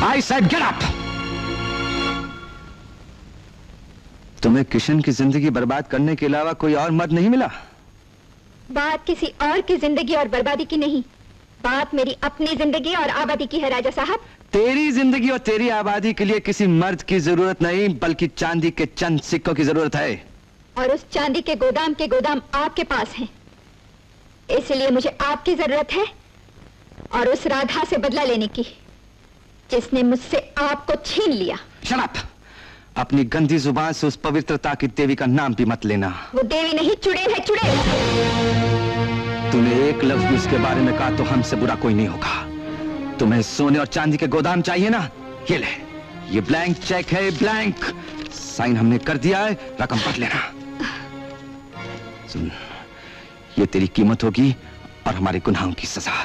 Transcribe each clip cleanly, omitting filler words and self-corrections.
I said get up! तुम्हें किशन की जिंदगी बर्बाद करने के अलावा कोई और मर्द नहीं मिला? बात किसी और की जिंदगी और बर्बादी की नहीं, बात मेरी अपनी जिंदगी और आबादी की है राजा साहब। तेरी जिंदगी और तेरी आबादी के लिए किसी मर्द की जरूरत नहीं, बल्कि चांदी के चंद सिक्कों की जरूरत है। और उस चांदी के गोदाम आपके पास हैं। इसलिए मुझे आपकी जरूरत है और उस राधा से बदला लेने की, जिसने मुझसे आपको छीन लिया। Shut up! अपनी गंदी जुबान से उस पवित्रता की देवी का नाम भी मत लेना। वो देवी नहीं, चुड़ैल है, चुड़ैल। तूने एक लफ्ज भी उसके बारे में कहा तो हमसे बुरा कोई नहीं होगा। तुम्हें सोने और चांदी के गोदाम चाहिए ना? ये ले, ये ब्लैंक चेक है, ब्लैंक। साइन हमने कर दिया है, रकम पढ़ लेना। सुन, ये तेरी कीमत होगी और हमारे गुनाहों की सजा।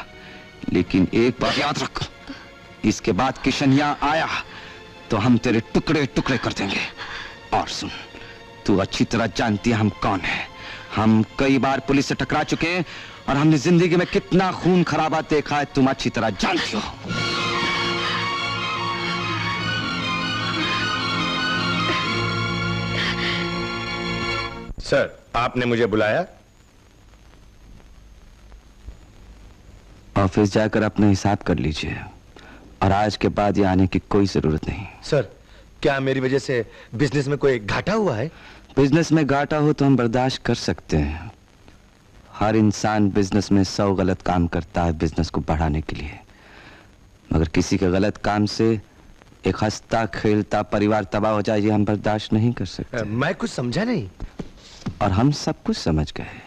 लेकिन एक बात याद रख, इसके बाद किशन यहां आया तो हम तेरे टुकड़े टुकड़े कर देंगे। और सुन, तू अच्छी तरह जानती है हम कौन है। हम कई बार पुलिस से टकरा चुके हैं और हमने जिंदगी में कितना खून खराबा देखा है, तुम अच्छी तरह जानती हो। सर, आपने मुझे बुलाया? ऑफिस जाकर अपना हिसाब कर लीजिए और आज के बाद ये आने की कोई जरूरत नहीं। सर, क्या मेरी वजह से बिजनेस में कोई घाटा हुआ है? बिजनेस में घाटा हो तो हम बर्दाश्त कर सकते हैं। हर इंसान बिजनेस में 100 गलत काम करता है बिजनेस को बढ़ाने के लिए, मगर किसी के गलत काम से एक हंसता खेलता परिवार तबाह हो जाए, ये हम बर्दाश्त नहीं कर सकते। मैं कुछ समझा नहीं। और हम सब कुछ समझ गए।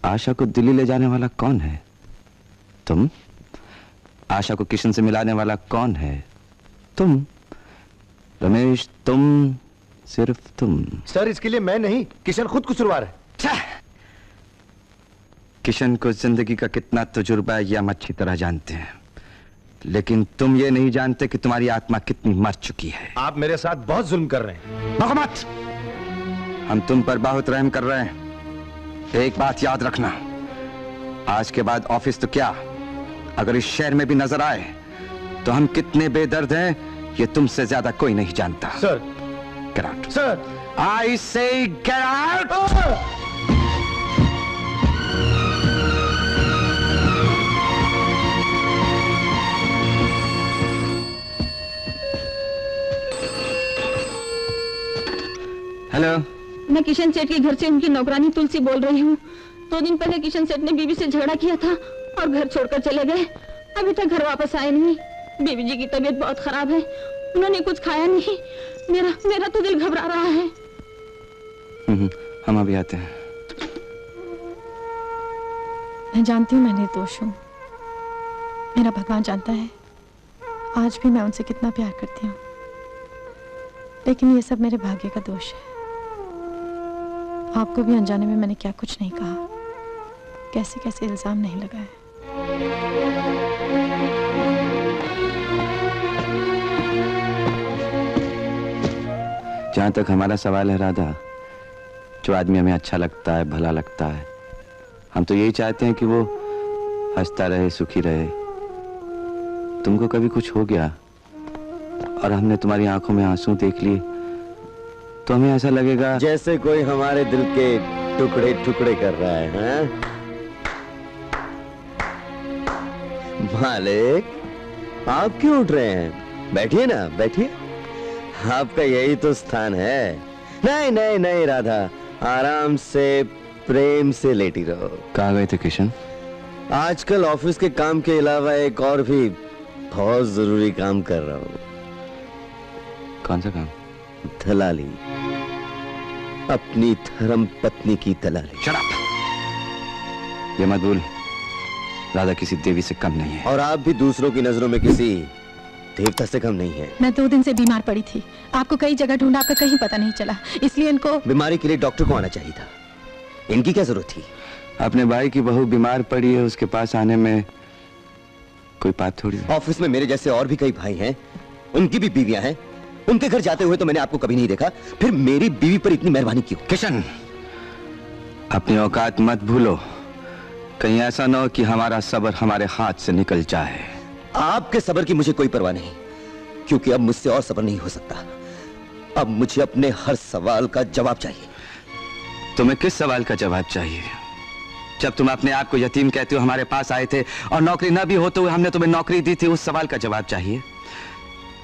आशा को दिल्ली ले जाने वाला कौन है? तुम। आशा को किशन से मिलाने वाला कौन है? तुम। रमेश, तुम, सिर्फ तुम। सर, इसके लिए मैं नहीं, किशन खुद कसूरवार है। किशन को जिंदगी का कितना तजुर्बा है यह हम अच्छी तरह जानते हैं, लेकिन तुम ये नहीं जानते कि तुम्हारी आत्मा कितनी मर चुकी है। आप मेरे साथ बहुत जुल्म कर रहे हैं। बको मत! हम तुम पर बहुत रहम कर रहे हैं। एक बात याद रखना, आज के बाद ऑफिस तो क्या, अगर इस शहर में भी नजर आए तो हम कितने बेदर्द हैं ये तुमसे ज्यादा कोई नहीं जानता। Sir, get out. सर, आई से गेट आउट। हेलो, मैं किशन सेठ के घर से उनकी नौकरानी तुलसी बोल रही हूँ। 2 दिन पहले किशन सेठ ने बीवी से झगड़ा किया था और घर छोड़कर चले गए। अभी तक घर वापस आए नहीं। बीवी जी की तबीयत बहुत खराब है, उन्होंने कुछ खाया नहीं। मेरा तो दिल घबरा रहा है। हम अभी आते हैं। मैं जानती हूँ मैं निर्दोष हूँ, मेरा भगवान जानता है आज भी मैं उनसे कितना प्यार करती हूँ, लेकिन ये सब मेरे भाग्य का दोष है। आपको भी अनजाने में मैंने क्या कुछ नहीं कहा, कैसे कैसे इल्जाम नहीं लगाए। जहां तक हमारा सवाल है राधा, जो आदमी हमें अच्छा लगता है, भला लगता है, हम तो यही चाहते हैं कि वो हंसता रहे, सुखी रहे। तुमको कभी कुछ हो गया और हमने तुम्हारी आंखों में आंसू देख लिए तो हमें ऐसा लगेगा जैसे कोई हमारे दिल के टुकड़े टुकड़े कर रहा है, हाँ? मालिक, आप क्यों उठ रहे हैं? बैठिए ना, बैठिए। आपका यही तो स्थान है। नहीं नहीं नहीं राधा, आराम से प्रेम से लेटी रहो। कहाँ गए थे किशन? आजकल ऑफिस के काम के अलावा एक और भी बहुत जरूरी काम कर रहा हूँ। कौन सा काम? दलाली, अपनी धर्म पत्नी की दलाली। Shut up! ये मत भूल, राधा किसी देवी से कम नहीं है। और आप भी दूसरों की नजरों में किसी देवता से कम नहीं है। मैं 2 दिन से बीमार पड़ी थी, आपको कई जगह ढूंढा, आपका कहीं पता नहीं चला, इसलिए इनको बीमारी के लिए डॉक्टर को आना चाहिए था। इनकी क्या जरूरत थी? अपने भाई की बहू बीमार पड़ी है, उसके पास आने में कोई बात थोड़ी। ऑफिस में मेरे जैसे और भी कई भाई हैं, उनकी भी बीवियां हैं। उनके घर जाते हुए तो मैंने आपको कभी नहीं देखा, फिर मेरी बीवी पर इतनी मेहरबानी क्यों? किशन, अपनी औकात मत भूलो, कहीं ऐसा न हो कि हमारा सब्र हमारे हाथ से निकल जाए। आपके सब्र की मुझे कोई परवाह नहीं, क्योंकि अब मुझसे और सब्र नहीं हो सकता। अब मुझे अपने हर सवाल का जवाब चाहिए। तुम्हें किस सवाल का जवाब चाहिए? जब तुम अपने आप को यतीम कहते हो हमारे पास आए थे और नौकरी न भी होते हुए हमने तुम्हें नौकरी दी थी, उस सवाल का जवाब चाहिए।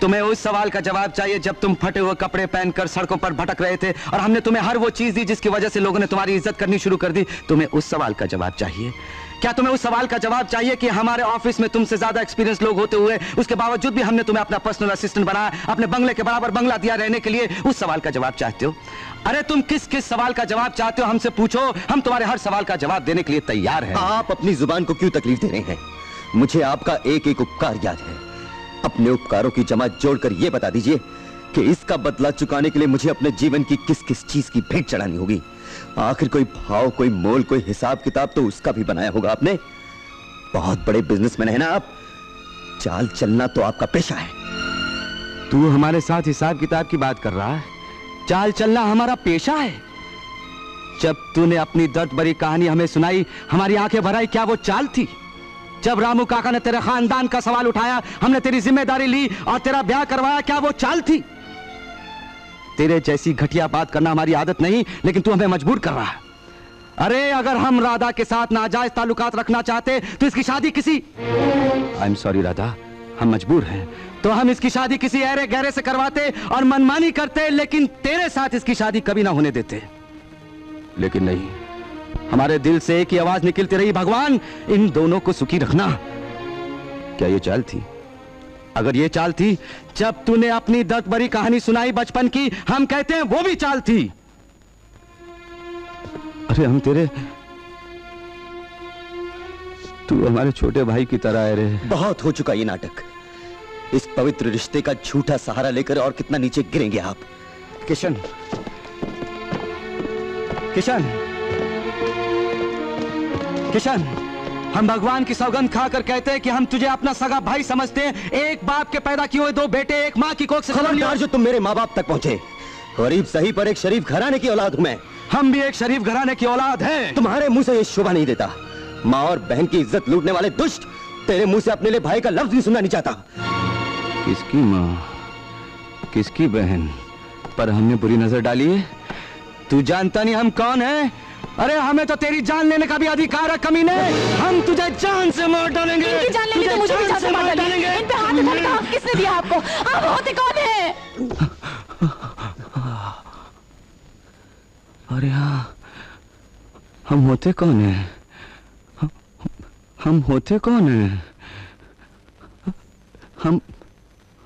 तुम्हें उस सवाल का जवाब चाहिए जब तुम फटे हुए कपड़े पहनकर सड़कों पर भटक रहे थे और हमने तुम्हें हर वो चीज दी जिसकी वजह से लोगों ने तुम्हारी इज्जत करनी शुरू कर दी। तुम्हें उस सवाल का जवाब चाहिए। क्या तुम्हें उस सवाल का जवाब चाहिए कि हमारे ऑफिस में तुमसे ज्यादा एक्सपीरियंस लोग होते हुए उसके बावजूद भी हमने तुम्हें अपना पर्सनल असिस्टेंट बनाया, अपने बंगले के बराबर बंगला दिया रहने के लिए? उस सवाल का जवाब चाहते हो? अरे तुम किस किस सवाल का जवाब चाहते हो हमसे पूछो, हम तुम्हारे हर सवाल का जवाब देने के लिए तैयार हैं। आप अपनी जुबान को क्यों तकलीफ दे रहे हैं? मुझे आपका एक एक उपकार याद है। अपने उपकारों की जमा जोड़कर यह बता दीजिए कि इसका बदला चुकाने के लिए मुझे अपने जीवन की किस किस चीज की भेंट चढ़ानी होगी। आखिर कोई भाव, कोई मोल, कोई हिसाब किताब तो उसका भी बनाया होगा आपने। बहुत बड़े बिजनेसमैन है ना आप, चाल चलना तो आपका पेशा है। तू हमारे साथ हिसाब किताब की बात कर रहा है? चाल चलना हमारा पेशा है। जब तूने अपनी दर्द भरी कहानी हमें सुनाई, हमारी आंखें भर आई, क्या वो चाल थी? जब रामू काका ने तेरे खानदान का सवाल उठाया, हमने तेरी जिम्मेदारी ली और तेरा ब्याह करवाया, क्या वो चाल थी? तेरे जैसी घटिया बात करना हमारी आदत नहीं, लेकिन तू हमें मजबूर कर रहा है। अरे अगर हम राधा के साथ नाजायज ताल्लुकात रखना चाहते तो इसकी शादी किसी आई एम सॉरी राधा, हम मजबूर हैं, तो हम इसकी शादी किसी ऐरे गहरे से करवाते और मनमानी करते, लेकिन तेरे साथ इसकी शादी कभी ना होने देते। लेकिन नहीं, हमारे दिल से एक ही आवाज निकलती रही, भगवान इन दोनों को सुखी रखना। क्या ये चाल थी? अगर ये चाल थी, जब तूने अपनी दर्द भरी कहानी सुनाई बचपन की, हम कहते हैं वो भी चाल थी। अरे हम तेरे, तू हमारे छोटे भाई की तरह है रे। बहुत हो चुका ये नाटक। इस पवित्र रिश्ते का झूठा सहारा लेकर और कितना नीचे गिरेंगे आप? किशन, किशन, किशन, हम भगवान की सौगंध खाकर कहते हैं कि हम तुझे अपना सगा भाई समझते हैं। एक बाप के पैदा किए हुए दो बेटे, एक माँ की कोख से जन्म लिया। जो तुम मेरे माँ बाप तक पहुंचे, गरीब सही पर एक शरीफ घराने की औलाद हूं मैं। हम भी एक शरीफ घराने की औलाद हैं। तुम्हारे मुंह से ये शोभा नहीं देता। माँ और बहन की इज्जत लूटने वाले दुष्ट तेरे मुंह से अपने लिए भाई का लफ्ज भी सुनना नहीं चाहता। किसकी माँ, किसकी बहन पर हमने बुरी नजर डाली है? तू जानता नहीं हम कौन हैं? अरे हमें तो तेरी जान लेने का भी अधिकार है कमीने। हम तुझे जान से मार डालेंगे। इनकी जान लेनी तो मुझे भी जान से मार डालेंगे। इन पे हाथ उठाने का हक किसने दिया आपको? आप होते कौन हैं? अरे हाँ, हम होते कौन हैं? हम होते कौन हैं?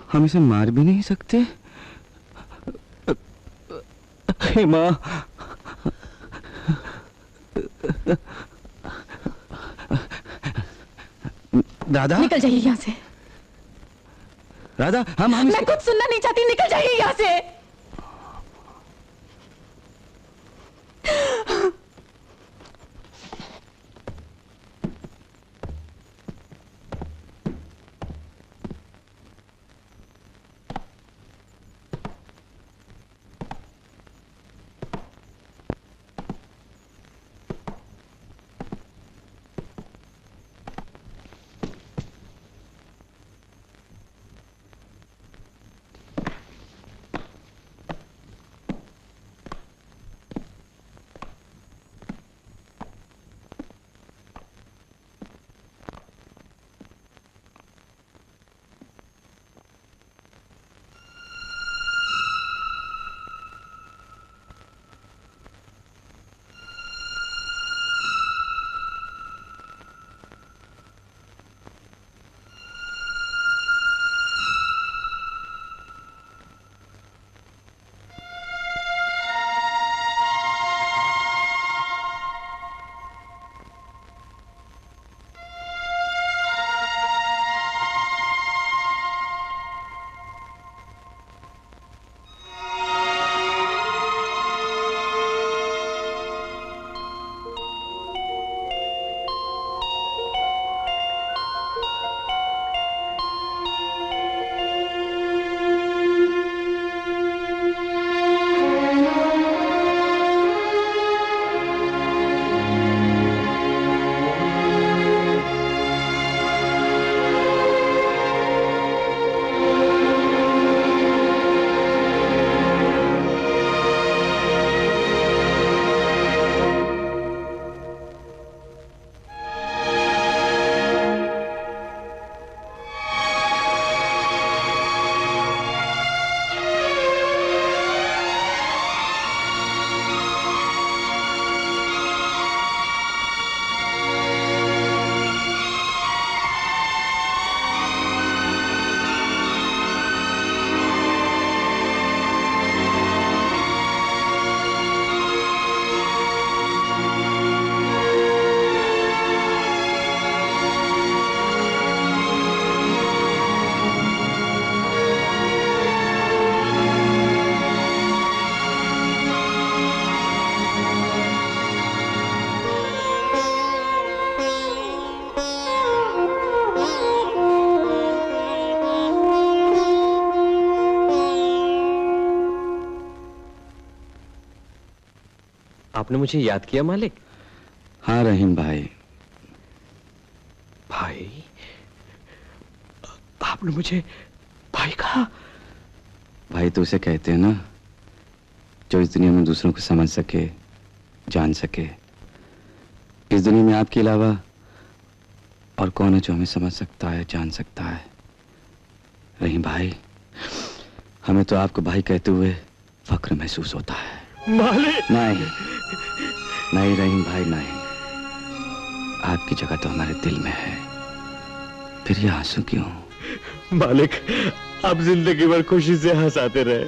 हम इसे मार भी नहीं सकते। हे माँ, दादा, निकल जाइए यहाँ से। राधा, हम मैं कुछ सुनना नहीं चाहती, निकल जाइए यहाँ से। आपने मुझे याद किया मालिक? हाँ रहीम भाई। भाई? आपने मुझे भाई कहा? भाई तो उसे कहते हैं ना जो इस दुनिया में दूसरों को समझ सके, जान सके। इस दुनिया में आपके अलावा और कौन है जो हमें समझ सकता है, जान सकता है? रहीम भाई, हमें तो आपको भाई कहते हुए फक्र महसूस होता है। मालिक! नहीं नहीं रहीम भाई, नहीं। आपकी जगह तो हमारे दिल में है, फिर ये आंसू क्यों? मालिक, आप जिंदगी भर खुशी से हंसाते रहे,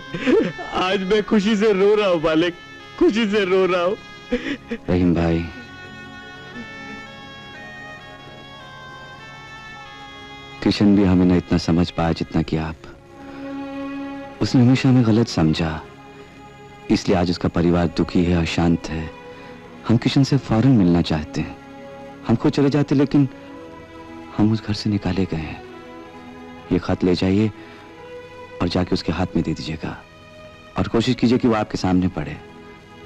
आज मैं खुशी से रो रहा हूँ मालिक, खुशी से रो रहा हूँ। रहीम भाई, किशन भी हमें न इतना समझ पाया जितना कि आप। उसने हमेशा हमें गलत समझा, इसलिए आज उसका परिवार दुखी है, अशांत है। हम किशन से फौरन मिलना चाहते हैं। हम खुद चले जाते, लेकिन हम उस घर से निकाले गए हैं। ये खत ले जाइए और जाके उसके हाथ में दे दीजिएगा, और कोशिश कीजिए कि वो आपके सामने पढ़े।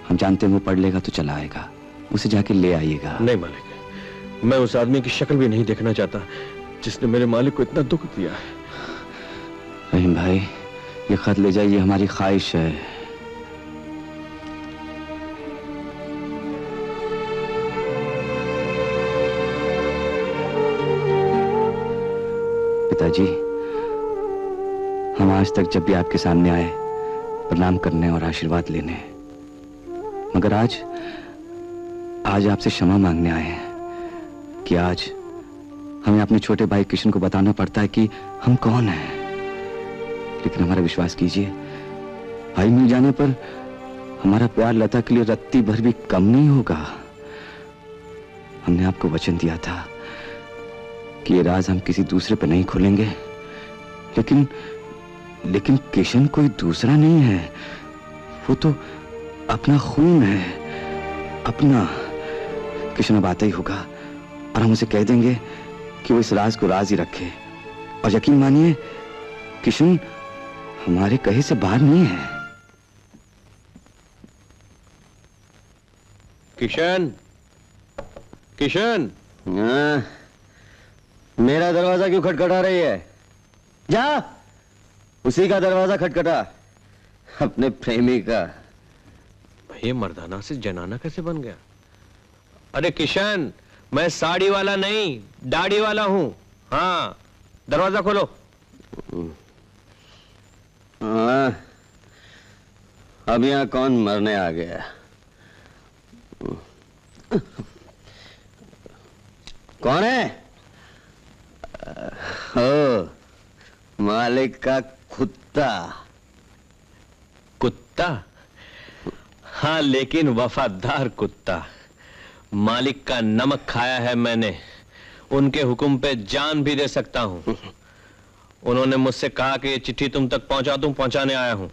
हम जानते हैं वो पढ़ लेगा तो चला आएगा। उसे जाके ले आइएगा। नहीं मालिक, मैं उस आदमी की शक्ल भी नहीं देखना चाहता जिसने मेरे मालिक को इतना दुख दिया है। रहीम भाई, ये खत ले जाइए, हमारी ख्वाहिश है। पिताजी, हम आज तक जब भी आपके सामने आए प्रणाम करने और आशीर्वाद लेने, मगर आज आपसे क्षमा मांगने आए हैं कि आज हमें अपने छोटे भाई किशन को बताना पड़ता है कि हम कौन हैं। लेकिन हमारा विश्वास कीजिए, भाई मिल जाने पर हमारा प्यार लता के लिए रत्ती भर भी कम नहीं होगा। हमने आपको वचन दिया था कि ये राज हम किसी दूसरे पर नहीं खोलेंगे, लेकिन किशन कोई दूसरा नहीं है, वो तो अपना खून है, अपना। किशन अब आता ही होगा और हम उसे कह देंगे कि वो इस राज को राज ही रखे। और यकीन मानिए, किशन हमारे कहे से बाहर नहीं है। किशन, किशन! मेरा दरवाजा क्यों खटखटा रही है? जा, उसी का दरवाजा खटखटा, अपने प्रेमी का। ये मर्दाना से जनाना कैसे बन गया? अरे किशन, मैं साड़ी वाला नहीं, दाढ़ी वाला हूं। हाँ, दरवाजा खोलो। हाँ, अब यहां कौन मरने आ गया? कौन है? ओ, मालिक का कुत्ता। कुत्ता? हाँ, लेकिन वफादार कुत्ता। मालिक का नमक खाया है मैंने, उनके हुक्म पे जान भी दे सकता हूं। उन्होंने मुझसे कहा कि ये चिट्ठी तुम तक पहुंचा दूं, पहुंचाने आया हूं।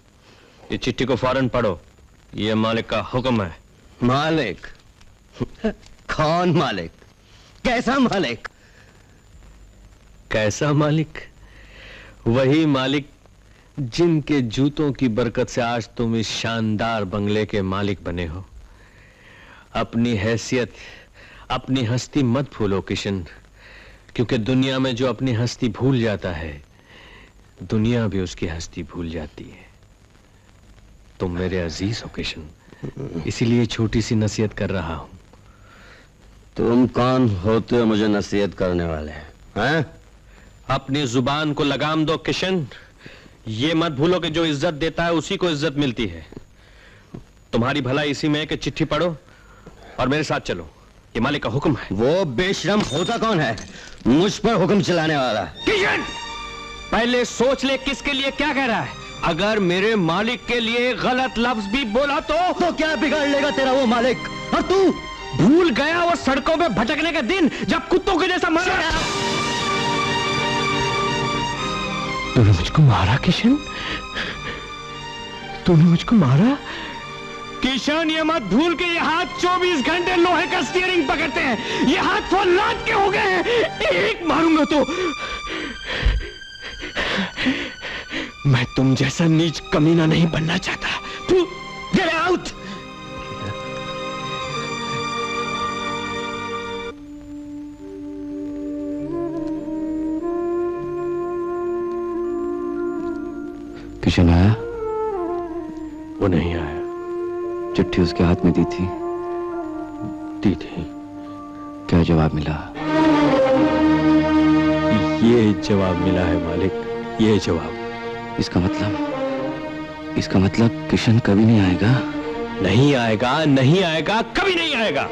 ये चिट्ठी को फौरन पढ़ो, ये मालिक का हुक्म है। मालिक? कौन मालिक? कैसा मालिक? कैसा मालिक? वही मालिक जिनके जूतों की बरकत से आज तुम इस शानदार बंगले के मालिक बने हो। अपनी हैसियत, अपनी हस्ती मत भूलो किशन, क्योंकि दुनिया में जो अपनी हस्ती भूल जाता है, दुनिया भी उसकी हस्ती भूल जाती है। तुम मेरे अजीज हो किशन, इसीलिए छोटी सी नसीहत कर रहा हूं। तुम कौन होते हो मुझे नसीहत करने वाले? हैं? अपनी जुबान को लगाम दो किशन। ये मत भूलो कि जो इज्जत देता है उसी को इज्जत मिलती है। तुम्हारी भलाई इसी में है कि चिट्ठी पढ़ो और मेरे साथ चलो, ये मालिक का हुक्म है। वो बेशरम होता कौन है मुझ पर हुक्म चलाने वाला? किशन, पहले सोच ले किसके लिए क्या कह रहा है। अगर मेरे मालिक के लिए गलत लफ्ज भी बोला तो क्या बिगाड़ लेगा तेरा वो मालिक? और तू भूल गया वो सड़कों पे भटकने का दिन जब कुत्तों के जैसा मरा? तूने मुझको मारा किशन? तूने मुझको मारा? किशन, ये मत भूल के ये हाथ 24 घंटे लोहे का स्टीयरिंग पकड़ते हैं। ये हाथ फौलाद के हो गए हैं। एक मारूंगा तो मैं तुम जैसा नीच कमीना नहीं बनना चाहता। तू गेट आउट। किशन आया? वो नहीं आया। चिट्ठी उसके हाथ में दी थी? दी थी। क्या जवाब मिला? ये जवाब मिला है मालिक, ये जवाब। इसका मतलब किशन कभी नहीं आएगा? नहीं आएगा, नहीं आएगा, कभी नहीं आएगा।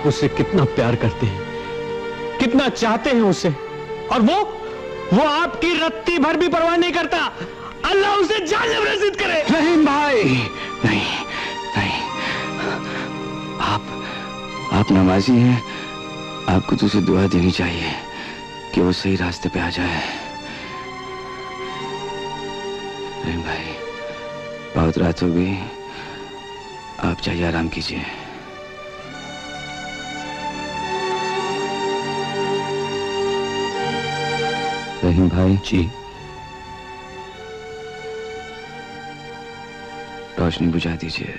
उससे कितना प्यार करते हैं, कितना चाहते हैं उसे, और वो आपकी रत्ती भर भी परवाह नहीं करता। अल्लाह उसे जान नसीब करे। रहीम भाई, नहीं नहीं, आप नमाजी हैं, आपको तो उसे दुआ देनी चाहिए कि वो सही रास्ते पे आ जाए। रहीम भाई, बहुत रात हो गई, आप जाइए, आराम कीजिए। रहीम भाई जी। रोशनी बुझा दीजिए।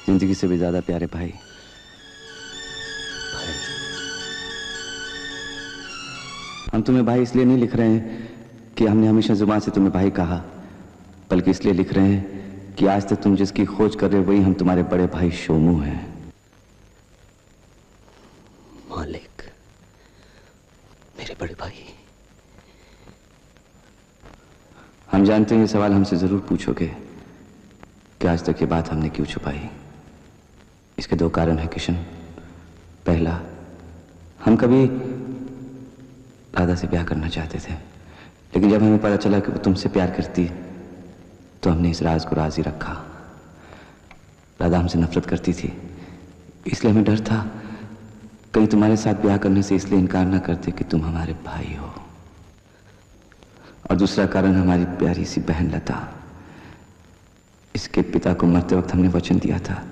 जिंदगी से भी ज्यादा प्यारे भाई। हम तुम्हें भाई इसलिए नहीं लिख रहे हैं कि हमने हमेशा जुबान से तुम्हें भाई कहा, बल्कि इसलिए लिख रहे हैं कि आज तक तुम जिसकी खोज कर रहे हो वही हम तुम्हारे बड़े भाई शोमू हैं। मालिक, मेरे बड़े भाई। हम जानते हैं ये सवाल हमसे जरूर पूछोगे कि आज तक ये बात हमने क्यों छुपाई। इसके दो कारण हैं किशन। पहला, हम कभी राधा से ब्याह करना चाहते थे, लेकिन जब हमें पता चला कि वो तुमसे प्यार करती तो हमने इस राज को राज ही रखा। राधा हमसे नफरत करती थी, इसलिए हमें डर था कहीं तुम्हारे साथ ब्याह करने से इसलिए इनकार ना करते कि तुम हमारे भाई हो। और दूसरा कारण, हमारी प्यारी सी बहन लता। इसके पिता को मरते वक्त हमने वचन दिया था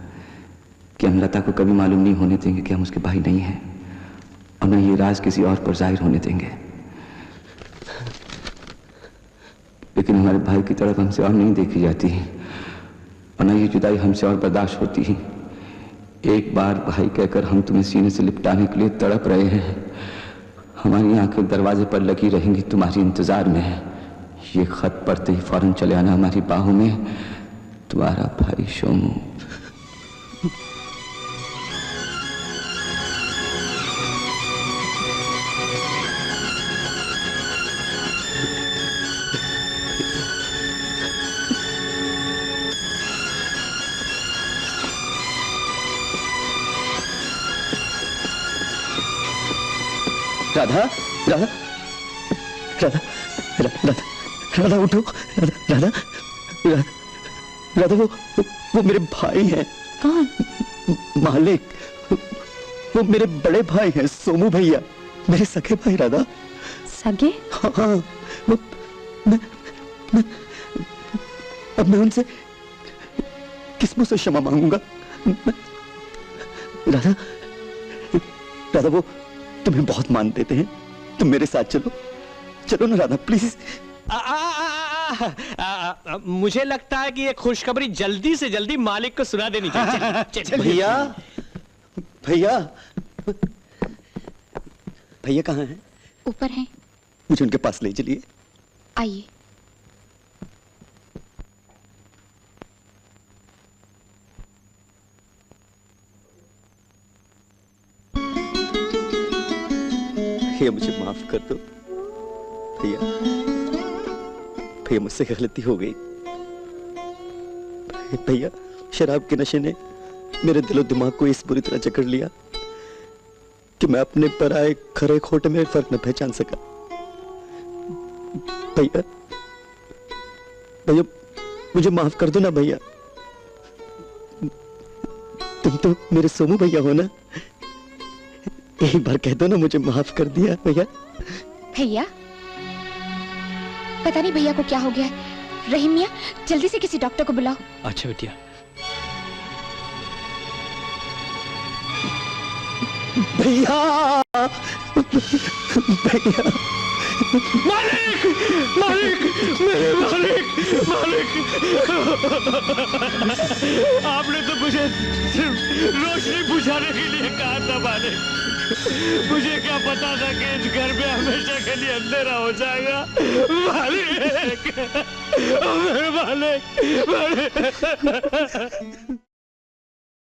कि हम लता को कभी मालूम नहीं होने देंगे कि हम उसके भाई नहीं हैं, और न ये राज किसी और पर जाहिर होने देंगे। लेकिन हमारे भाई की तरफ हमसे और नहीं देखी जाती, और न ये जुदाई हमसे और बर्दाश्त होती। एक बार भाई कहकर हम तुम्हें सीने से लिपटाने के लिए तड़प रहे हैं। हमारी आंखें दरवाजे पर लगी रहेंगी तुम्हारी इंतजार में। ये खत पढ़ते ही फौरन चले आना हमारी बाहों में। तुम्हारा भाई शोमू। राधा, राधा, राधा, राधा, राधा उठो। राधा राधा, राधा वो मेरे भाई हैं। कौन? मालिक, वो मेरे बड़े भाई हैं, सोमू भैया, मेरे सगे भाई। राधा सगे? हाँ, वो अब मैं उनसे किस मुंह से क्षमा मांगूंगा? राधा, राधा वो तुम्हें बहुत मान देते हैं, तुम मेरे साथ चलो, चलो ना राधा प्लीज। मुझे लगता है कि ये खुशखबरी जल्दी से जल्दी मालिक को सुना देनी चाहिए। भैया, भैया, भैया कहाँ हैं? ऊपर हैं। मुझे उनके पास ले चलिए। आइए। भैया मुझे माफ कर दो। भैया, भैया मुझसे गलती हो गई। भैया, शराब के नशे ने मेरे दिलो दिमाग को इस बुरी तरह जकड़ लिया कि मैं अपने पराये खरे खोटे में फर्क न पहचान सका। भैया, भैया मुझे माफ कर दो ना भैया। तुम तो मेरे सोमू भैया हो ना, एक बार कह दो ना मुझे माफ कर दिया भैया। भैया, पता नहीं भैया को क्या हो गया है। रहीम मियां, जल्दी से किसी डॉक्टर को बुलाओ। अच्छा बिटिया। भैया, भैया, मालिक, मालिक, मेरे मालिक, मालिक, आपने तो मुझे सिर्फ रोशनी बुझाने के लिए कहा था मालिक। मुझे क्या पता था कि इस घर में हमेशा के लिए अंधेरा हो जाएगा। मालिक, मेरे मालिक, मालिक।